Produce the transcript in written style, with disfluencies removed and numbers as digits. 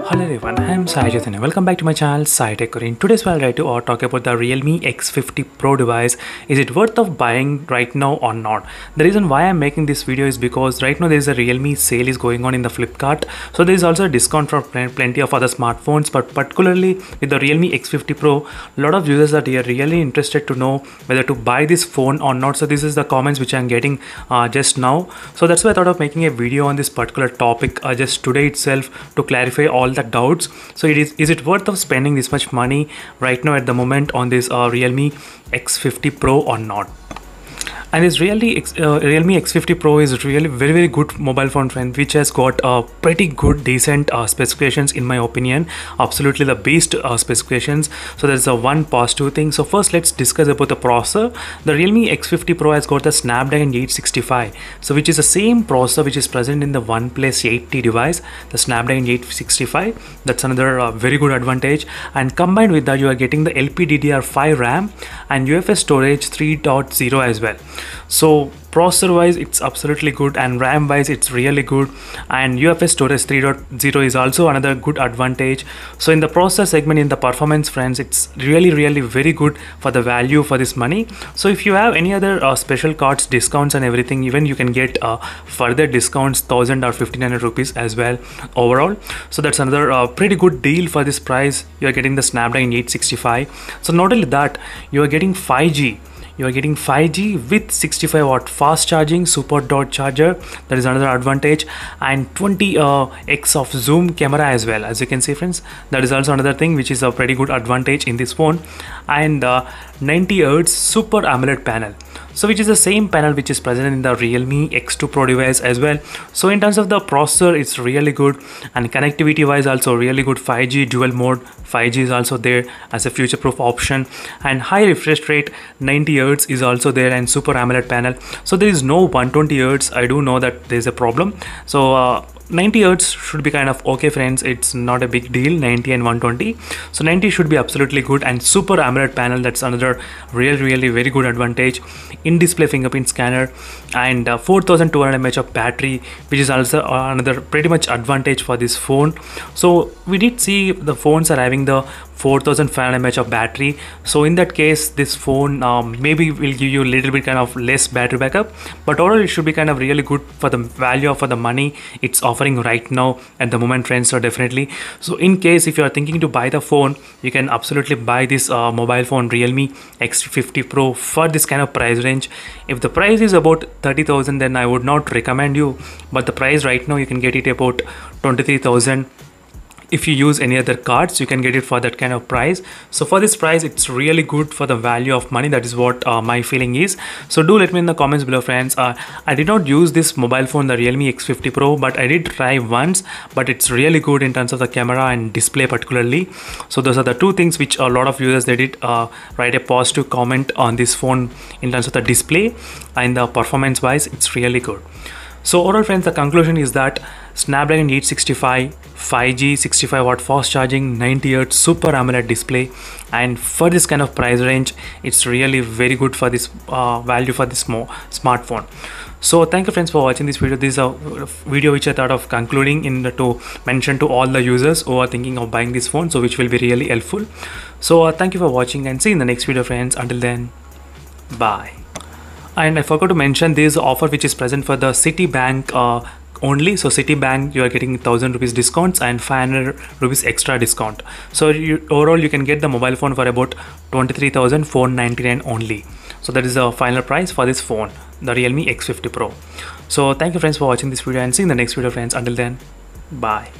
Hello everyone, I am Sai Chaitanya. Welcome back to my channel Sai Tech. In today's video, I'll try to talk about the Realme X50 Pro device. Is it worth of buying right now or not? The reason why I'm making this video is because right now there is a Realme sale is going on in the Flipkart. So there is also a discount for plenty of other smartphones, but particularly with the Realme X50 Pro, a lot of users are really interested to know whether to buy this phone or not. So this is the comments which I'm getting just now. So that's why I thought of making a video on this particular topic just today itself to clarify all the doubts. So is it worth of spending this much money right now at the moment on this Realme X50 Pro or not? And this Realme X50 Pro is really very good mobile phone, friend, which has got pretty good decent specifications in my opinion. Absolutely the best specifications. So there's a one positive thing. So first let's discuss about the processor. The Realme X50 Pro has got the Snapdragon 865, so which is the same processor which is present in the OnePlus 8T device, the Snapdragon 865. That's another very good advantage, and combined with that you are getting the LPDDR5 RAM and UFS storage 3.0 as well. So processor wise it's absolutely good, and RAM wise it's really good, and UFS storage 3.0 is also another good advantage. So in the processor segment, in the performance, friends, it's really very good for the value for this money. So if you have any other special cards, discounts and everything, even you can get further discounts 1000 or 1500 rupees as well overall. So that's another pretty good deal for this price. You are getting the Snapdragon 865. So not only that, you are getting 5G. You are getting 5G with 65-watt fast charging super dot charger. That is another advantage, and 20x of zoom camera as well. As you can see, friends, that is also another thing which is a pretty good advantage in this phone. And 90 Hz super AMOLED panel, so which is the same panel which is present in the Realme X2 Pro device as well. So in terms of the processor, it's really good, and connectivity wise also really good. 5G dual mode 5G is also there as a future proof option, and high refresh rate 90 Hz is also there, and super AMOLED panel. So there is no 120 Hz. I do know that there is a problem. So 90 Hz should be kind of okay, friends. It's not a big deal, 90 and 120. So 90 should be absolutely good, and super AMOLED panel, that's another really very good advantage. In display fingerprint scanner, and 4200 mAh of battery, which is also another pretty much advantage for this phone. So we did see the phones are having the 4500 mAh of battery. So in that case, this phone maybe will give you a little bit kind of less battery backup, but overall it should be kind of really good for the value for the money it's offering right now at the moment, friends. So definitely, so in case if you are thinking to buy the phone, you can absolutely buy this mobile phone Realme X50 Pro for this kind of price range. If the price is about 30,000, then I would not recommend you, but the price right now you can get it about 23,000. If you use any other cards, you can get it for that kind of price. So for this price, it's really good for the value of money. That is what my feeling is. So do let me in the comments below, friends. I did not use this mobile phone, the Realme X50 Pro, but I did try once, but it's really good in terms of the camera and display particularly. So those are the two things which a lot of users, they did write a positive comment on this phone in terms of the display and the performance wise. It's really good. So overall, friends, the conclusion is that Snapdragon 865, 5G, 65-watt fast charging, 90 Hz super AMOLED display, and for this kind of price range, it's really very good for this value for this smartphone. So thank you, friends, for watching this video. This is a video which I thought of concluding to mention to all the users who are thinking of buying this phone, so which will be really helpful. So thank you for watching, and see you in the next video, friends. Until then, bye. And I forgot to mention this offer which is present for the Citibank only. So Citibank, you are getting 1000 rupees discounts and 500 rupees extra discount. So overall you can get the mobile phone for about 23,499 only. So that is the final price for this phone, the Realme X50 Pro. So thank you, friends, for watching this video, and see you in the next video, friends. Until then, bye.